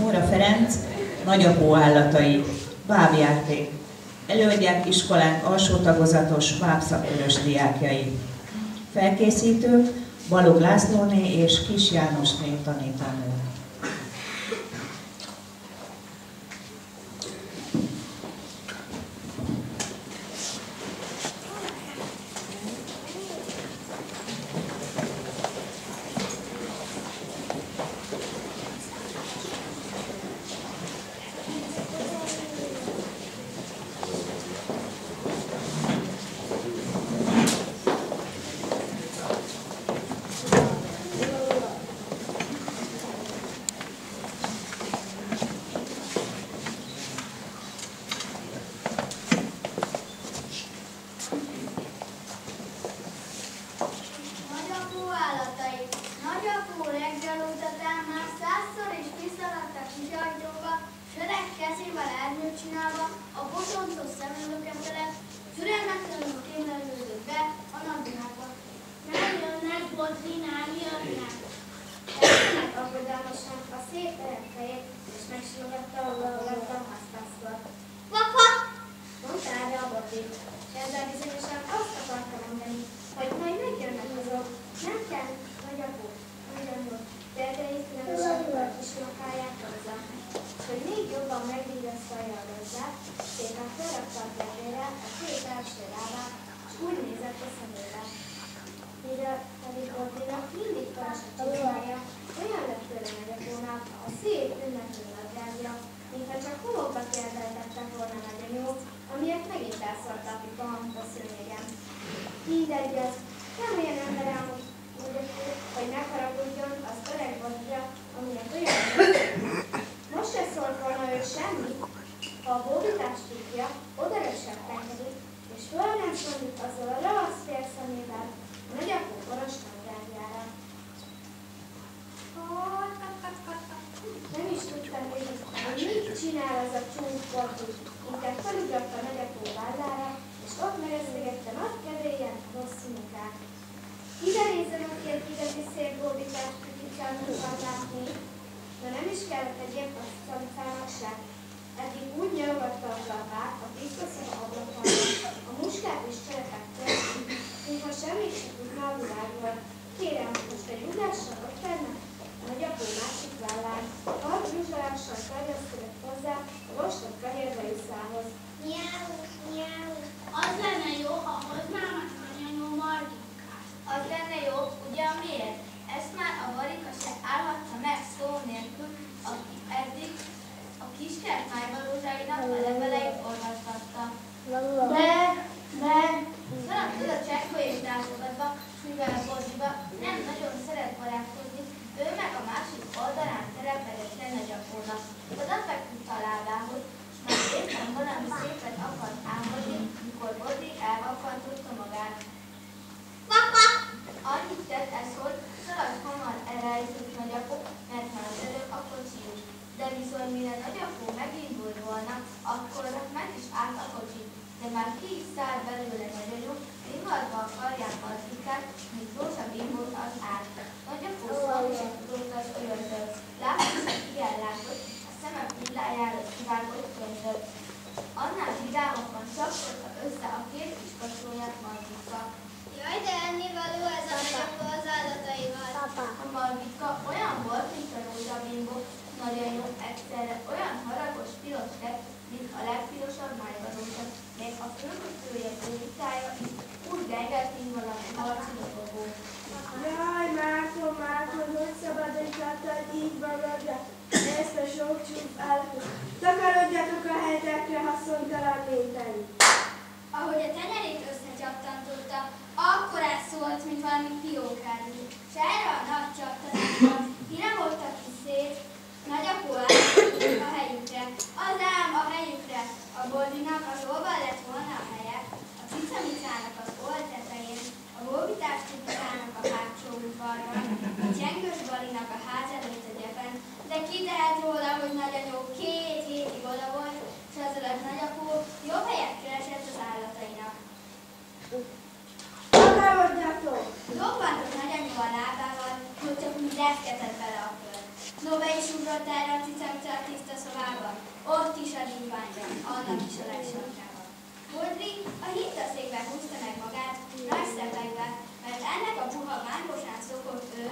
Móra Ferenc, Nagyapó állatai, bábjáték. Előadják iskolánk alsó tagozatos bábszakörös diákjai. Felkészítők Balogh Lászlóné és Kis Jánosné tanítanő. Lobbant a nagyanyú alá, reszketett bele a föld. No, be is ugrott erre a cicamca a tiszta szobába, ott is a díványra, annak is a legsarkába. Bodri a hintaszékbe húzta meg magát, nagy szepegve, mert ennek a puha mángosán szokott ő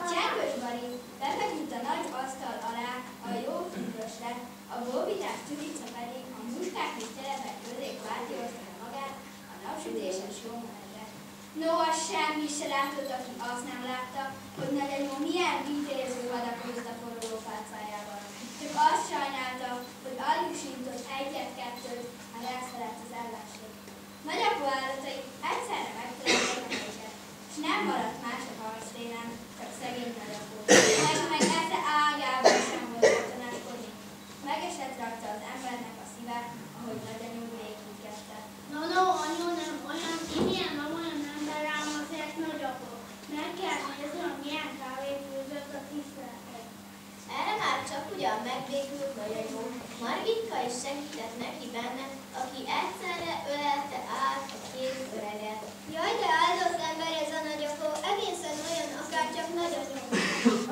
a csengős Bari befeküdt a nagy asztal alá a jó függösre, a bóbitás Tüdica pedig a muskák és telepek közé kvártyózta magát a napsütéses jó melegre. No, az semmi se látott, aki azt nem látta, hogy nagyanyó milyen vitéző hadakozott a forró pálcájában. Csak azt sajnálta, hogy alig sintott egyet-kettőt, ha elszerett az ellenség. Nagyapó állatai egyszerre megtaláltak a őket, és nem maradt más a harctéren, csak szegény nagyapó. Meg esze ágában sem volt tanácskodni. Megesett rajta az embernek a szíve, ahogy nagyanyó végigkezte. No, anyu, nem olyan, ilyen nem olyan ember rám azért nagyapó. Meg kell nézni, hogy milyen kávét főzött a tiszteletet. Erre már csak ugyan megbékült nagyanyó. Margitka is segített neki benne, aki egyszerre ölelte át a két öreget. Jaj, de áldott ember ez a nagyapó, egészen olyan, akárcsak nagyanyó.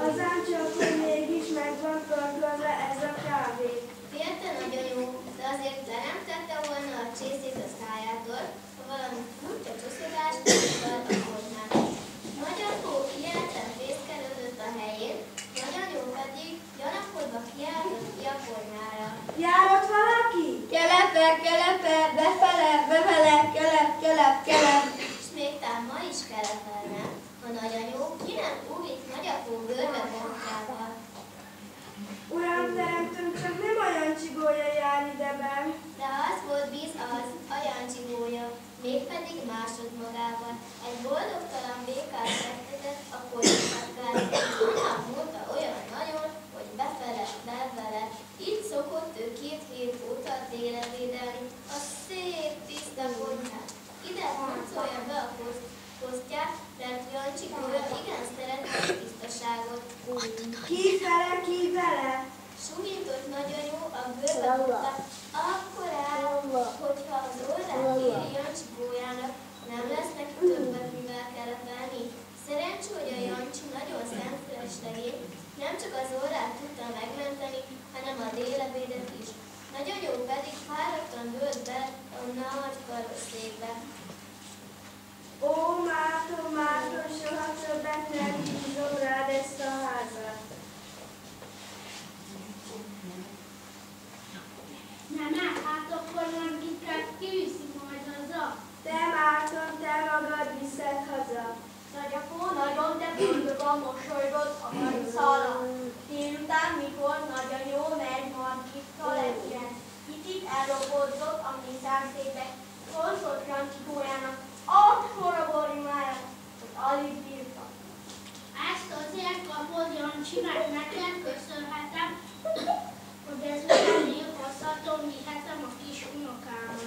Azán csak, hogy mégis meg van tartva ez a kávé. Félte nagyanyó, de azért le nem tette volna a csészét a szájától, ha valami furcsa csoszogást tapasztalt a konyhán. Nagyapó ijedten fészkelődött a helyén, nagyanyó pedig gyanakodva kiáltott ki a konyhára. Jár ott valaki? Kelepe, kelepe, befele, befele, kelep. És még tám ma is kelepelne, ha nagyanyó ki nem úvít nagyapó bőrbe bontjával. Uram, teremtőm, csak nem a Jancsigója jár ideben. De az volt víz a Jancsigója, mégpedig másodmagával. Egy boldogtalan békát fektetett a konyhakát. Anyám mondta olyan nagyon, hogy befele, bevele. Így szokott ő 2 hét óta télen védelni a szép tiszta konyhát. Ide huncolja be a posztját, mert Jancsigója igen szerette a tisztaságot. Ki vele? Súlyított nagyanyó a bőrbe mondta, akkor áll, hogyha az orrát éri Jancsigójának, nem lesz neki többet, mivel kelepelni. Szerencsé, hogy a Jancsi nagyon szemfüles legény, nem csak az orrát tudta megmenteni, hanem a délebédet is. Nagyanyó pedig fáradtan dőlt be a nagy karosszékbe. Ó, Márton, soha többet nem bízom rád ezt a házat. Nem, hát akkor Margitkát kiviszik majd haza. Te, Márton, te magad viszed haza. Nagyapó nagyon, de boldogan mosolygott a karicára. Délután, mikor nagyanyó megy Margitka lepre, kicsit elrobódzott a mészárszékbe, szóltott Jancsigójának, akkor a borimáját, hogy alig bírta. Ezt azért kapod, Jancsi, mert neked köszönhetem, hogy ezután én hosszaton vihetem a kis unokámat.